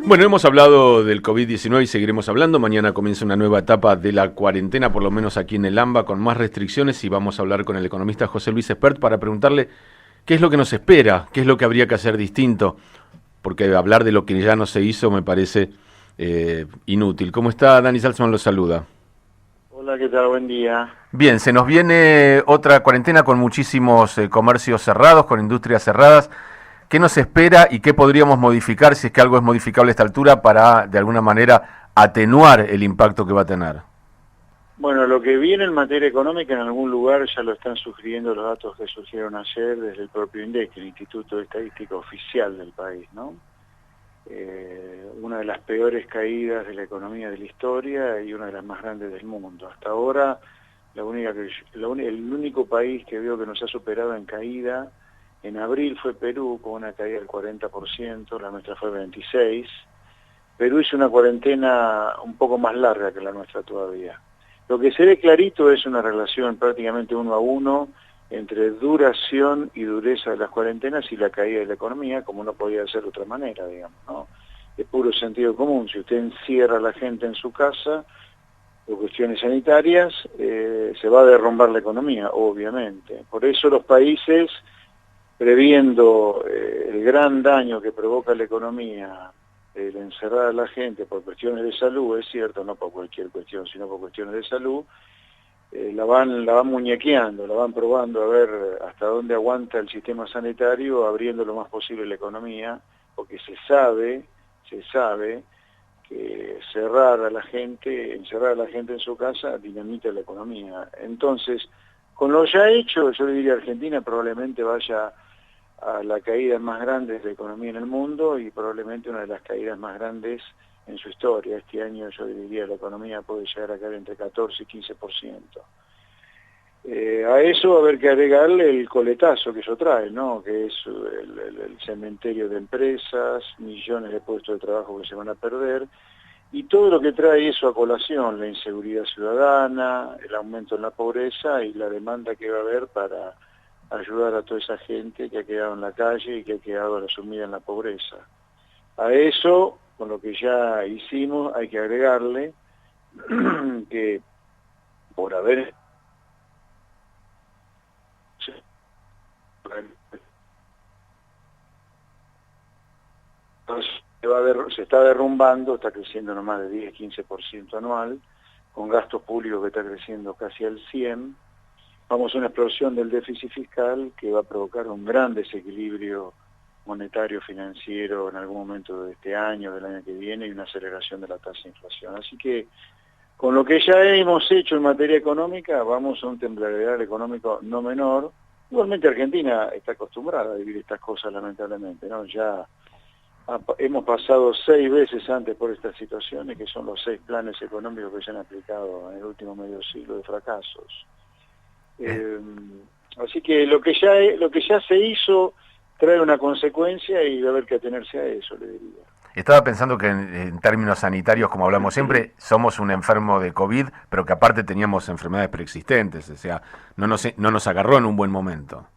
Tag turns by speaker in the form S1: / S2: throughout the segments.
S1: Bueno, hemos hablado del COVID-19 y seguiremos hablando. Mañana comienza una nueva etapa de la cuarentena, por lo menos aquí en el AMBA, con más restricciones, y vamos a hablar con el economista José Luis Espert para preguntarle qué es lo que nos espera, qué es lo que habría que hacer distinto, porque hablar de lo que ya no se hizo me parece inútil. ¿Cómo está? Dani Salzman lo saluda.
S2: Hola, ¿qué tal? Buen día.
S1: Bien, se nos viene otra cuarentena con muchísimos comercios cerrados, con industrias cerradas. ¿Qué nos espera y qué podríamos modificar, si es que algo es modificable a esta altura, para de alguna manera atenuar el impacto que va a tener?
S2: Bueno, lo que viene en materia económica en algún lugar ya lo están sugiriendo los datos que surgieron ayer desde el propio INDEC, el Instituto de Estadística Oficial del país, ¿no? Una de las peores caídas de la economía de la historia y una de las más grandes del mundo. Hasta ahora, el único país que veo que nos ha superado en caída en abril fue Perú, con una caída del 40%, la nuestra fue 26%. Perú hizo una cuarentena un poco más larga que la nuestra todavía. Lo que se ve clarito es una relación prácticamente 1-1 entre duración y dureza de las cuarentenas y la caída de la economía, como no podía ser de otra manera, digamos, ¿no? De puro sentido común. Si usted encierra a la gente en su casa, por cuestiones sanitarias, se va a derrumbar la economía, obviamente. Por eso los países, previendo el gran daño que provoca la economía, el encerrar a la gente por cuestiones de salud, es cierto, no por cualquier cuestión, sino por cuestiones de salud, la van muñequeando, la van probando a ver hasta dónde aguanta el sistema sanitario, abriendo lo más posible la economía, porque se sabe que encerrar a la gente en su casa dinamita la economía. Entonces, con lo ya hecho, yo le diría Argentina probablemente vaya a la caída más grande de la economía en el mundo y probablemente una de las caídas más grandes en su historia. Este año yo diría la economía puede llegar a caer entre 14 y 15%. A eso va a haber que agregarle el coletazo que eso trae, ¿no? Que es el cementerio de empresas, millones de puestos de trabajo que se van a perder, y todo lo que trae eso a colación, la inseguridad ciudadana, el aumento en la pobreza y la demanda que va a haber para ayudar a toda esa gente que ha quedado en la calle y que ha quedado resumida en la pobreza. A eso, con lo que ya hicimos, hay que agregarle que por haber se está derrumbando, está creciendo no más de 10-15% anual, con gastos públicos que está creciendo casi al 100%. Vamos a una explosión del déficit fiscal que va a provocar un gran desequilibrio monetario, financiero en algún momento de este año, del año que viene, y una aceleración de la tasa de inflación. Así que, con lo que ya hemos hecho en materia económica, vamos a un temblorero económico no menor. Igualmente Argentina está acostumbrada a vivir estas cosas, lamentablemente, ¿no? Ya hemos pasado 6 veces antes por estas situaciones, que son los 6 planes económicos que se han aplicado en el último medio siglo de fracasos. Así que lo que ya se hizo trae una consecuencia y va a haber que atenerse a eso, le diría.
S1: Estaba pensando que en términos sanitarios, como hablamos siempre, somos un enfermo de COVID, pero que aparte teníamos enfermedades preexistentes, o sea, no nos agarró en un buen momento.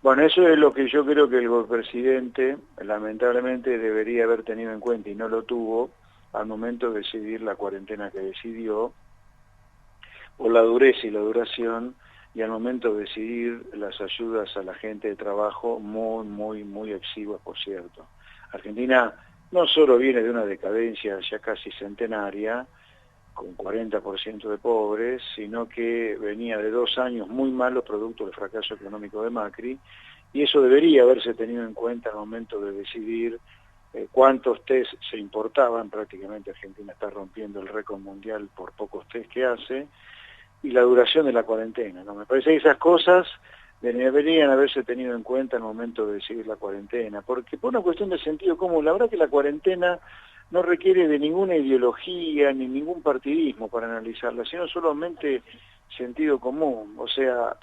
S2: Bueno, eso es lo que yo creo que el presidente lamentablemente debería haber tenido en cuenta y no lo tuvo al momento de decidir la cuarentena que decidió, por la dureza y la duración, y al momento de decidir las ayudas a la gente de trabajo muy exiguas, por cierto. Argentina no solo viene de una decadencia ya casi centenaria, con 40% de pobres, sino que venía de 2 años muy malos producto del fracaso económico de Macri, y eso debería haberse tenido en cuenta al momento de decidir cuántos test se importaban. Prácticamente Argentina está rompiendo el récord mundial por pocos test que hace, y la duración de la cuarentena, ¿no? Me parece que esas cosas deberían haberse tenido en cuenta al momento de decidir la cuarentena, porque por una cuestión de sentido común, la verdad que la cuarentena no requiere de ninguna ideología ni ningún partidismo para analizarla, sino solamente sentido común. O sea,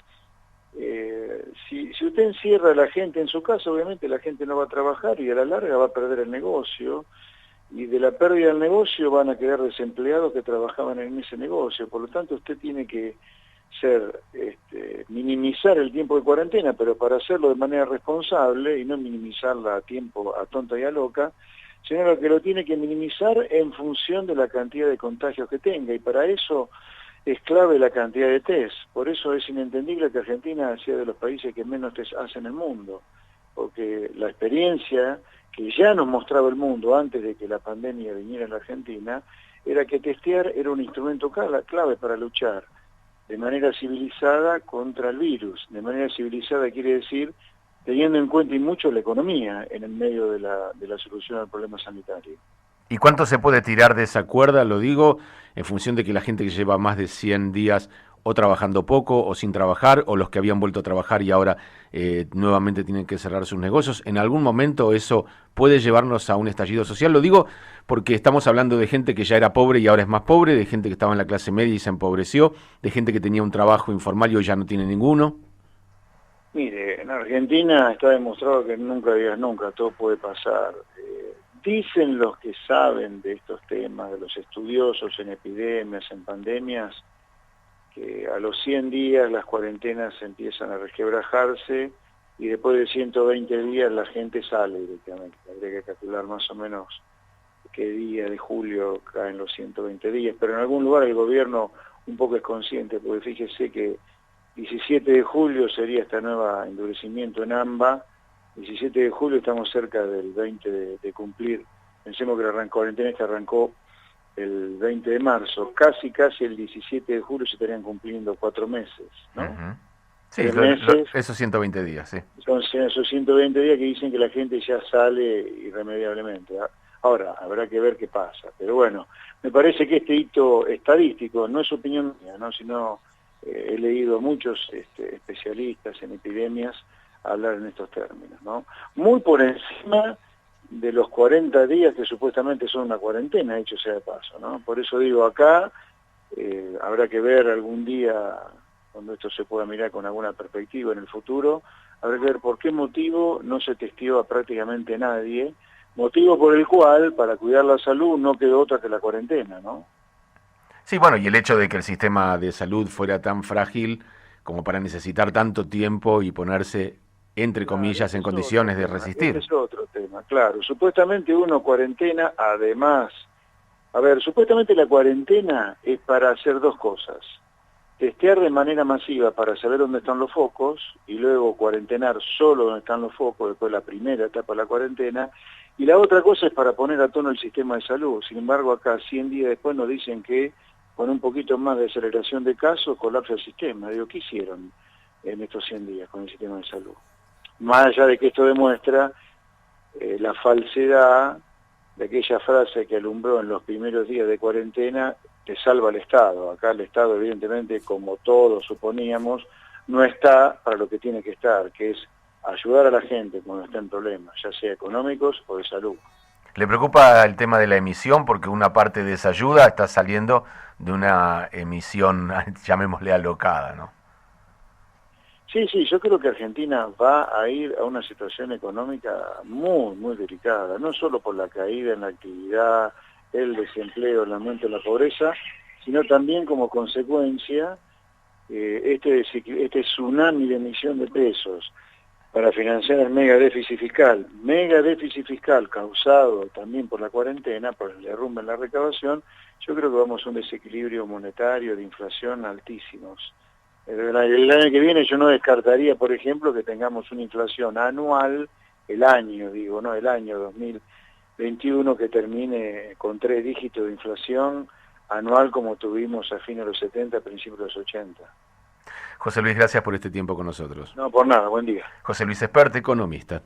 S2: si usted encierra a la gente en su casa, obviamente la gente no va a trabajar y a la larga va a perder el negocio, y de la pérdida del negocio van a quedar desempleados que trabajaban en ese negocio. Por lo tanto, usted tiene que minimizar el tiempo de cuarentena, pero para hacerlo de manera responsable y no minimizarla a tiempo, a tonta y a loca, sino que lo tiene que minimizar en función de la cantidad de contagios que tenga, y para eso es clave la cantidad de test. Por eso es inentendible que Argentina sea de los países que menos test hace en el mundo, porque la experiencia que ya nos mostraba el mundo antes de que la pandemia viniera en la Argentina, era que testear era un instrumento clave para luchar de manera civilizada contra el virus. De manera civilizada quiere decir teniendo en cuenta y mucho la economía en el medio de la solución al problema sanitario.
S1: ¿Y cuánto se puede tirar de esa cuerda? Lo digo en función de que la gente que lleva más de 100 días o trabajando poco o sin trabajar, o los que habían vuelto a trabajar y ahora nuevamente tienen que cerrar sus negocios. ¿En algún momento eso puede llevarnos a un estallido social? Lo digo porque estamos hablando de gente que ya era pobre y ahora es más pobre, de gente que estaba en la clase media y se empobreció, de gente que tenía un trabajo informal y hoy ya no tiene ninguno.
S2: Mire, en Argentina está demostrado que nunca digas nunca, todo puede pasar. Dicen los que saben de estos temas, de los estudiosos en epidemias, en pandemias, que a los 100 días las cuarentenas empiezan a resquebrajarse y después de 120 días la gente sale directamente. Habría que calcular más o menos qué día de julio caen los 120 días, pero en algún lugar el gobierno un poco es consciente, porque fíjese que 17 de julio sería este nuevo endurecimiento en AMBA, 17 de julio estamos cerca del 20 de cumplir, pensemos que la cuarentena esta arrancó el 20 de marzo, casi el 17 de julio se estarían cumpliendo 4 meses, ¿no?
S1: Uh-huh. Sí, esos 120 días, sí.
S2: Son esos 120 días que dicen que la gente ya sale irremediablemente. Ahora, habrá que ver qué pasa. Pero bueno, me parece que este hito estadístico, no es opinión mía, ¿no? Sino he leído a muchos especialistas en epidemias hablar en estos términos, ¿no? Muy por encima de los 40 días que supuestamente son una cuarentena, dicho sea de paso, ¿no? Por eso digo, acá habrá que ver algún día, cuando esto se pueda mirar con alguna perspectiva en el futuro, habrá que ver por qué motivo no se testeó a prácticamente nadie, motivo por el cual, para cuidar la salud, no quedó otra que la cuarentena, ¿no?
S1: Sí, bueno, y el hecho de que el sistema de salud fuera tan frágil como para necesitar tanto tiempo y ponerse, entre comillas, en condiciones de resistir.
S2: Ese es otro tema, claro. Supuestamente uno cuarentena, además, a ver, supuestamente la cuarentena es para hacer dos cosas. Testear de manera masiva para saber dónde están los focos y luego cuarentenar solo donde están los focos, después de la primera etapa de la cuarentena. Y la otra cosa es para poner a tono el sistema de salud. Sin embargo, acá 100 días después nos dicen que con un poquito más de aceleración de casos colapsa el sistema. Digo, ¿qué hicieron en estos 100 días con el sistema de salud? Más allá de que esto demuestra la falsedad de aquella frase que alumbró en los primeros días de cuarentena, te salva el Estado. Acá el Estado, evidentemente, como todos suponíamos, no está para lo que tiene que estar, que es ayudar a la gente cuando está en problemas, ya sea económicos o de salud.
S1: ¿Le preocupa el tema de la emisión? Porque una parte de esa ayuda está saliendo de una emisión, llamémosle alocada, ¿no?
S2: Sí, yo creo que Argentina va a ir a una situación económica muy, muy delicada, no solo por la caída en la actividad, el desempleo, el aumento de la pobreza, sino también como consecuencia este tsunami de emisión de pesos para financiar el mega déficit fiscal causado también por la cuarentena, por el derrumbe en la recaudación. Yo creo que vamos a un desequilibrio monetario de inflación altísimos. El año que viene yo no descartaría, por ejemplo, que tengamos una inflación anual, el año 2021, que termine con 3 dígitos de inflación anual como tuvimos a fines de los 70, principios de los 80.
S1: José Luis, gracias por este tiempo con nosotros.
S2: No, por nada, buen día.
S1: José Luis Espert, economista.